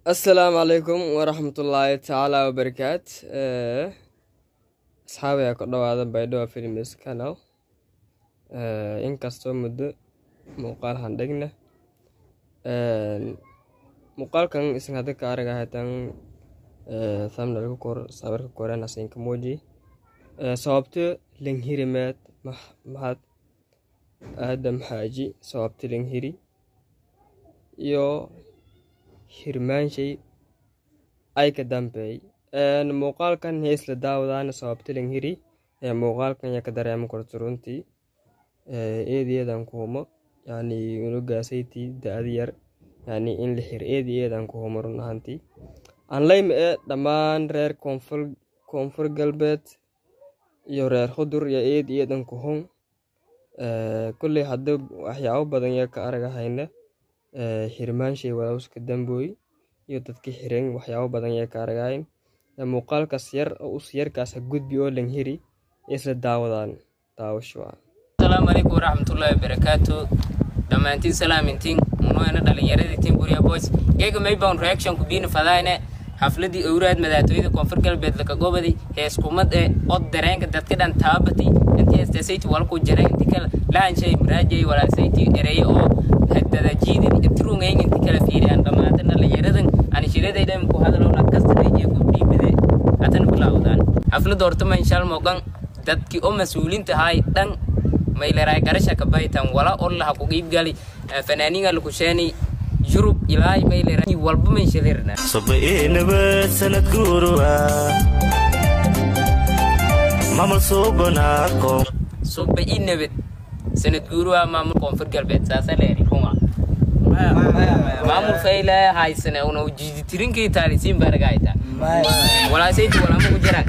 السلام عليكم ورحمة الله تعالى وبركاته. أصحابي كنا هذا بيدوا في المسكنة. إن كستو مد مقال هندقنا. مقال كان اسم هذا كارجة هتان ثمن الكور صبر الكوران أسين كموجي. صوبت لينهيري مات مهات آدم حاجي صوبت لينهيري. يو hirmaan shay ay ka dambeey muuqaalkan hees la daawadaan sababtiling hiri muuqaalkan ya ka dareemo korto runtii eedeedan kuumo yani unugaasaytii daadi yar yani in la xir eedeedan kuumo run ahaantii aan leym dhammaan reer koonfur galbeed iyo reer khudur iyo eedeedan kuhun kulley hadda waxyaabo badan ya ka aragahayna hirmaan shay walawska dambooy iyo dadkii xireen waxyaabo badan ay ka aragayeen muuqaalkaas yar oo us yarkaas gudbi oo lan hiri isla daawadaan daawasho. Assalamu alaykum warahmatullahi wabarakatuh. Dhamaantiin salaamintiin unoona dhalinyaradii Timburiya Boys iyaga may baan reaction ku biin fadayna xafladii awraad madaxtooyada koonfur galbeed la ka goobay hees kumad oo dareenka dadka dhan taabati intii istaasaytii wal ku jireen intii kala laan shay muraajay wala saytii eray oo hadda jiidin intrungayn intii kala fiiriyaan dhamaadna la yaradan ani shireedaydan ku hadalo la kastay iyo ku dhiibade atan bilaawdaan xaflad horta ma insha Allah moqan dadkii oo mas'uuliinta hay dhan may leeray garasha ka baytan wala oo la ku qiib gali fanaaniinga la ku sheeni Yurub ilaa may leeray walba ma shaleerna sabayna sanad guruwa mamal sobanako sabayna sanad guruwa mamal koonfur galbeed saasa leeyahay kuma maamul fayla haysana una jiiditirinkii taarisiin baragayta wala saytu wala ma ku jiraan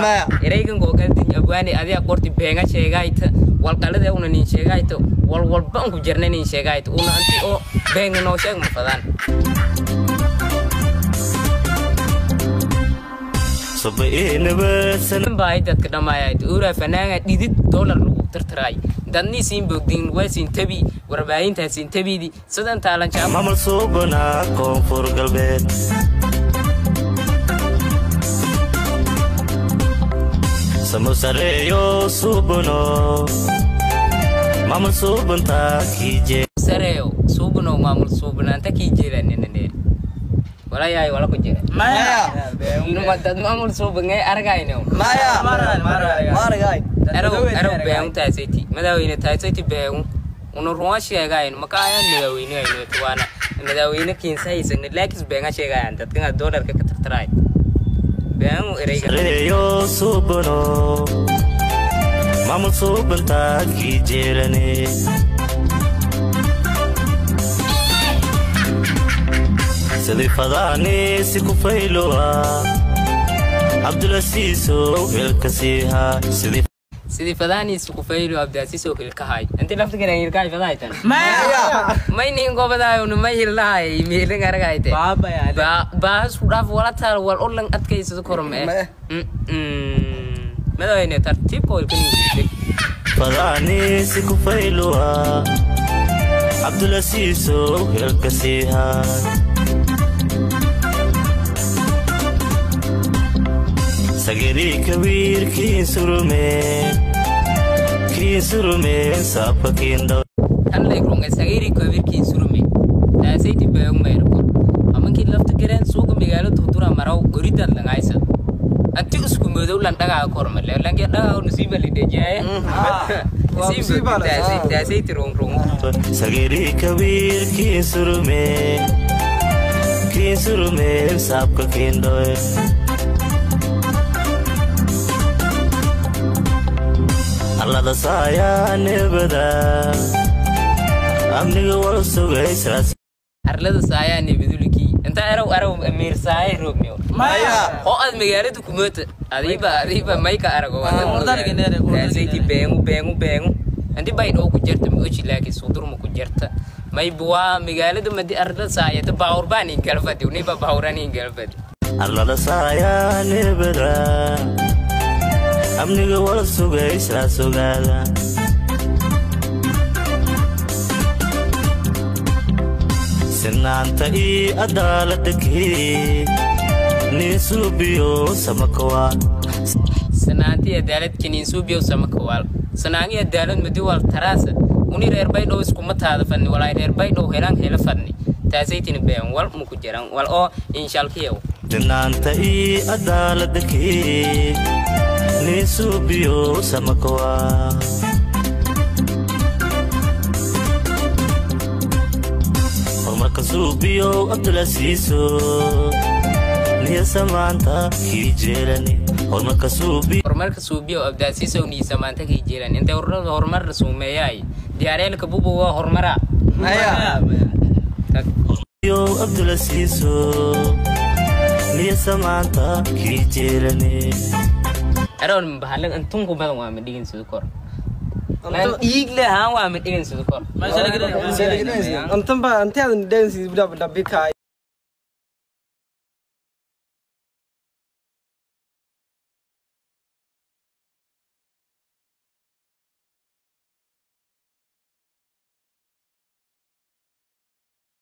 ma ereygan go'aadin abwaani adiga qorti beenga sheegayta wal qalada una nin sheegayto walba aan ku jirnaan in sheegayto una anti oo beenga noo sheeg ma fadaan sabayna san baay dadka dhamaayay ura fanaanga dhidid dollar lagu tartaray dadni siin bogdin waasin tabi warbaahinta siin tabidi sidan taalan jaa mamal soobana koonfur galbeed samusareyo subuno mamal sobanta kije sareyo subuno mamal sobanta kije nene wala yaay wala ku jira maya numa dad maamul sobangay aragayno maya maragay aro been taasiti madaawayna taasiti been una ruwa sheegayn maka ayaan madaawayna ayna tuwana madaawayna kinsaysan laakis been sheegayan dadka dollarka ka tartaray been reyo subuno maamul sobanta kijerane sidii fadaani si ku faylowa Abdulaziz oo hilka siiha sidii fadaani si ku faylo Abdulaziz oo hilka hay inta lafta garan hilka fadaaytan may nin gobadayo no may hilaay meelin aragayte ba su dhaaf wala taal wal orlan adkayso korme madawayne tartiib ko ilkani fadaani si ku faylowa Abdulaziz oo hilka siiha sagiri kabir ki surume sapa kindo alle kronga sagiri kabir ki surume taasaydi beeyum meerko amanki lafta gareen suuqa magaalada Hudura maraw goridad langaysa anti isku madow lan dhaga kormale lan ga dhaga nasiiba lidajay nasiiba taasaydi rong sagiri kabir ki surume sapa kindo allada saaya nebada amniga wal sugaysras arlada saaya nebaduliki inta araw amir saaya roobmiyo maya oo ad magaalada kumata adiba may ka arago taasaydi beengu andi bay dhow ku jirta ma oji laakiin sudurma ku jirta may buwa magaalada madi arlada saaya ta baawrbaan in galfadi uniba baawran in galfadi allada saaya nebada amniga wala sugaysras ogaada sinaanta ii adaaladakii nin suubiyo samakawaal sanaanti adaalad kiniin suubiyo samakawaal sanaangi adaalad madiwal taraasa uni reer baydhow iskuma taada fadni walaay reer baydhow helaan hela fadni taasaytini been wal muku jiran wal oo inshalkiyow sinaanta ii adaaladakii nin suubiyo samakawaal horumarka suubiyo abdulasiiso niya samaanta kii jeelani horumarka suubiyo abdaasiiso niya samaanta kii jeelani intay horumar suumeeyay diyaareelka bubu waa horumara yo abdulasiiso niya samaanta kii jeelani aroon bahalan antunku badan waa midhigin sidoo kor lan iigle haan waa midhigin sidoo kor antan ba antadan dance bila dabika